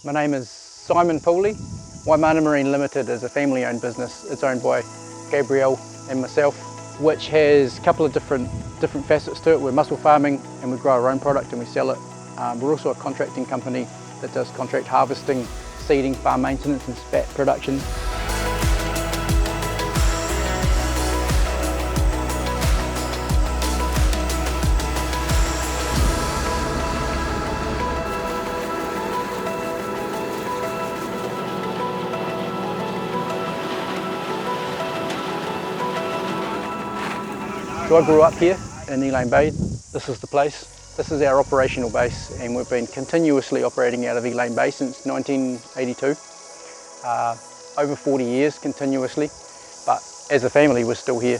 My name is Simon Pooley. Waimana Marine Limited is a family-owned business. It's owned by Gabrielle and myself, which has a couple of different facets to it. We're mussel farming and we grow our own product and we sell it. We're also a contracting company that does contract harvesting, seeding, farm maintenance and spat production. So I grew up here in Elaine Bay. This is the place. This is our operational base and we've been continuously operating out of Elaine Bay since 1982. Over 40 years continuously, but as a family we're still here.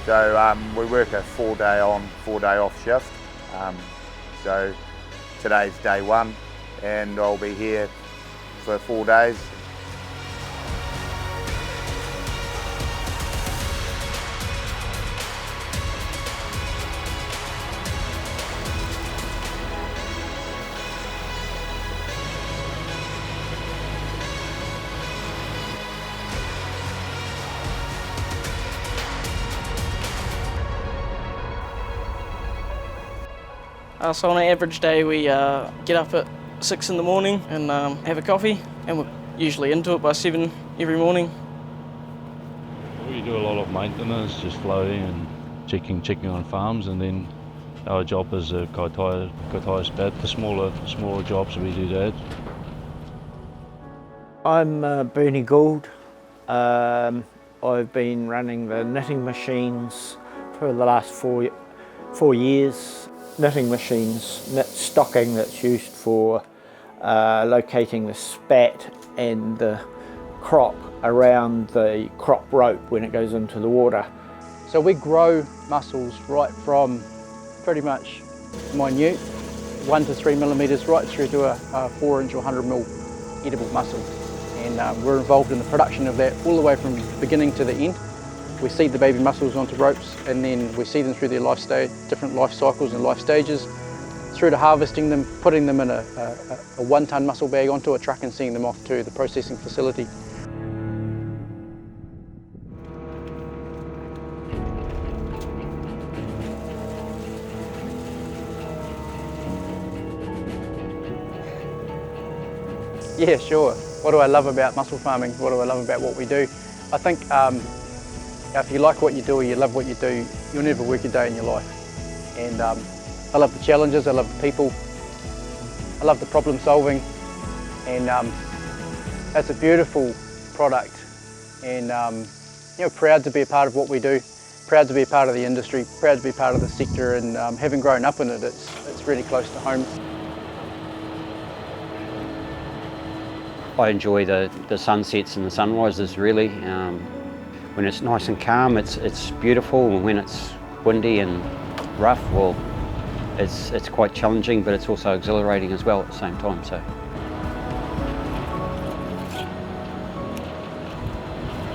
So we work a 4-day on, 4-day off shift. So today's day 1 and I'll be here for 4 days. So on an average day we get up at 6 in the morning and have a coffee, and we're usually into it by 7 every morning. We do a lot of maintenance, just floating and checking on farms, and then our job is kai spat, the smaller jobs we do that. I'm Bernie Gould. I've been running the knitting machines for the last four years. Knitting machines, knit stocking that's used for locating the spat and the crop around the crop rope when it goes into the water. So we grow mussels right from pretty much minute, 1 to 3 millimetres, right through to a 4-inch or 100mm edible mussel. And we're involved in the production of that all the way from beginning to the end. We seed the baby mussels onto ropes and then we see them through their different life cycles and life stages, through to harvesting them, putting them in a 1-ton mussel bag onto a truck and sending them off to the processing facility. Yeah, sure. What do I love about mussel farming? What do I love about what we do? I think if you like what you do or you love what you do, you'll never work a day in your life. And I love the challenges, I love the people, I love the problem solving, and it's a beautiful product. And proud to be a part of what we do, proud to be a part of the industry, proud to be part of the sector, and having grown up in it, it's really close to home. I enjoy the sunsets and the sunrises really. When it's nice and calm, it's beautiful, and when it's windy and rough, well, it's quite challenging, but it's also exhilarating as well at the same time. So.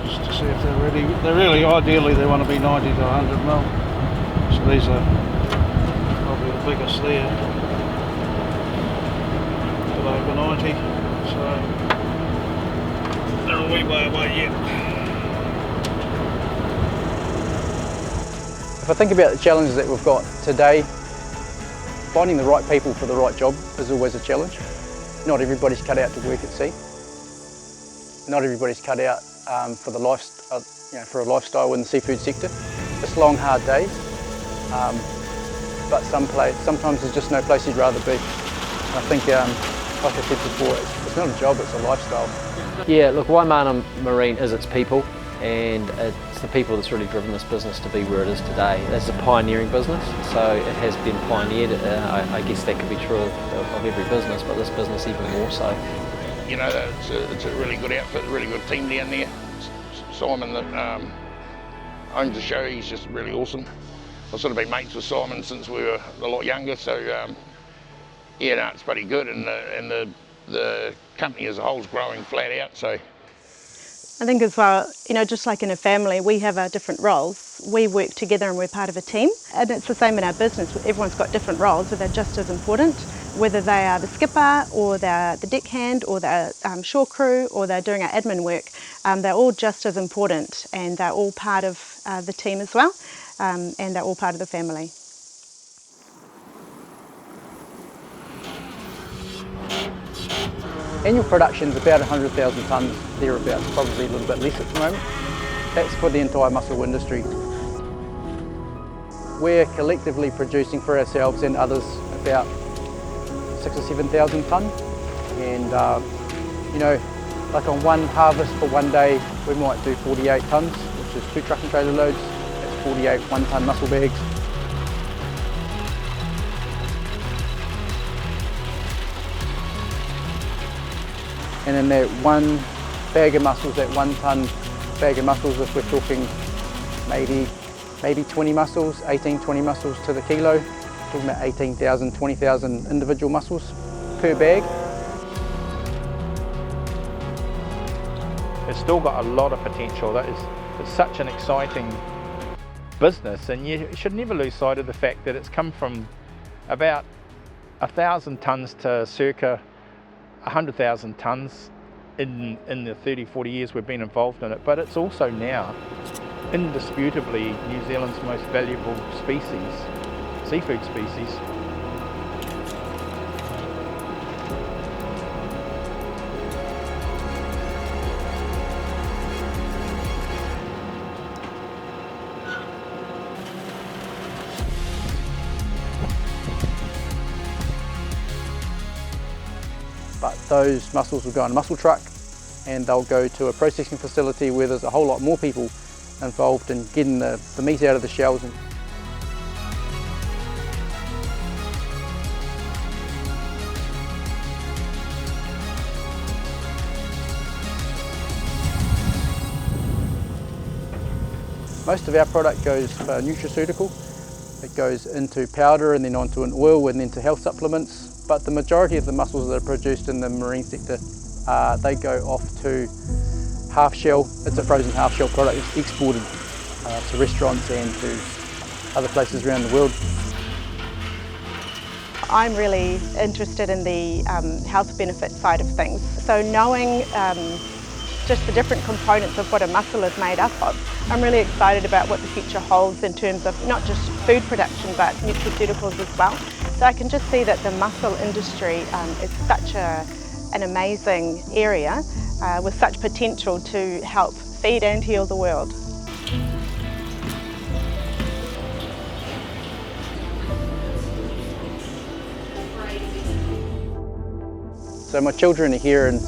Just to see if they're ready. They're really, ideally, they want to be 90 to 100mm. So these are probably the biggest there. But over 90, so they're a wee way away yet. If I think about the challenges that we've got today, finding the right people for the right job is always a challenge. Not everybody's cut out to work at sea. Not everybody's cut out for a lifestyle in the seafood sector. It's long, hard days, but sometimes there's just no place you'd rather be. I think, like I said before, it's not a job, it's a lifestyle. Yeah, look, Waimana Marine is its people, and it's the people that's really driven this business to be where it is today. It's a pioneering business, so it has been pioneered. I guess that could be true of every business, but this business even more so. You know, it's a really good outfit, a really good team down there. Simon that owns the show, he's just really awesome. I've sort of been mates with Simon since we were a lot younger, so yeah, no, it's pretty good, and the company as a whole is growing flat out, so I think as well, you know, just like in a family, we have our different roles. We work together and we're part of a team. And it's the same in our business. Everyone's got different roles, but they're just as important. Whether they are the skipper or they're the deckhand or they're shore crew or they're doing our admin work, they're all just as important, and they're all part of the team as well, and they're all part of the family. Annual production's about 100,000 tonnes, thereabouts, probably a little bit less at the moment. That's for the entire mussel industry. We're collectively producing for ourselves and others about 6,000 or 7,000 tonne, and you know, like on one harvest for one day we might do 48 tonnes, which is 2 truck and trailer loads. That's 48 1-tonne mussel bags. And in that one bag of mussels, that 1-tonne bag of mussels, if we're talking maybe 20 mussels, 18-20 mussels to the kilo, talking about 18,000, 20,000 individual mussels per bag. It's still got a lot of potential. It's such an exciting business, and you should never lose sight of the fact that it's come from about 1,000 tonnes to circa 100,000 tonnes in the 30-40 years we've been involved in it, but it's also now indisputably New Zealand's most valuable species, seafood species. But those mussels will go on a mussel truck and they'll go to a processing facility where there's a whole lot more people involved in getting the meat out of the shells. Most of our product goes for nutraceutical. It goes into powder and then onto an oil and then to health supplements. But the majority of the mussels that are produced in the marine sector, they go off to half shell. It's a frozen half shell product. It's exported to restaurants and to other places around the world. I'm really interested in the health benefit side of things. So knowing just the different components of what a mussel is made up of, I'm really excited about what the future holds in terms of not just food production but nutraceuticals as well. So I can just see that the mussel industry is such an amazing area with such potential to help feed and heal the world. So my children are here and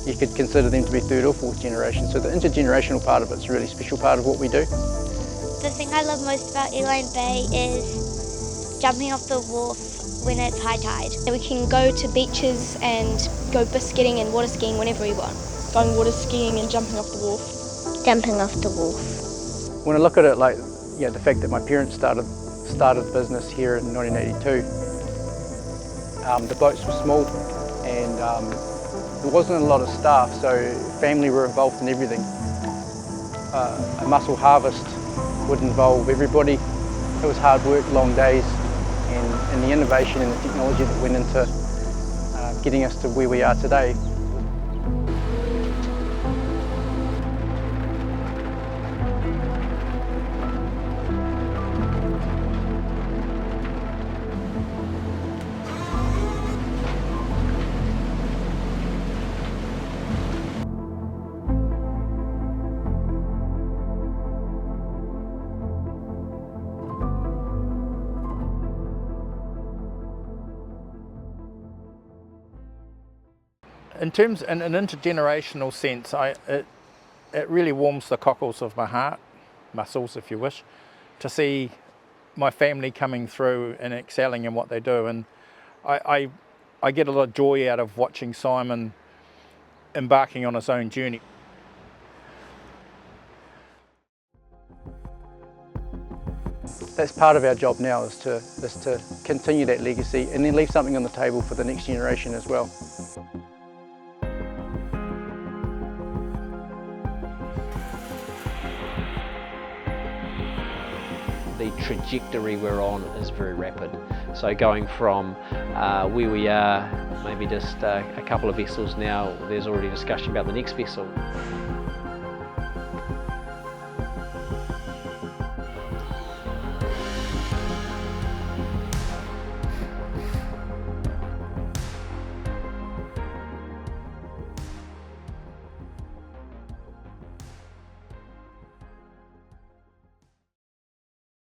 you could consider them to be third or fourth generation. So the intergenerational part of it's a really special part of what we do. The thing I love most about Elaine Bay is jumping off the wharf when it's high tide. We can go to beaches and go biscuiting and water skiing whenever we want. Going water skiing and jumping off the wharf. Jumping off the wharf. When I look at it like, yeah, the fact that my parents started the business here in 1982, the boats were small and there wasn't a lot of staff, so family were involved in everything. A mussel harvest would involve everybody. It was hard work, long days, and the innovation and the technology that went into getting us to where we are today. In an intergenerational sense, it really warms the cockles of my heart, muscles if you wish, to see my family coming through and excelling in what they do. And I get a lot of joy out of watching Simon embarking on his own journey. That's part of our job now is to continue that legacy and then leave something on the table for the next generation as well. the trajectory we're on is very rapid. So going from where we are, maybe just a couple of vessels now, there's already discussion about the next vessel.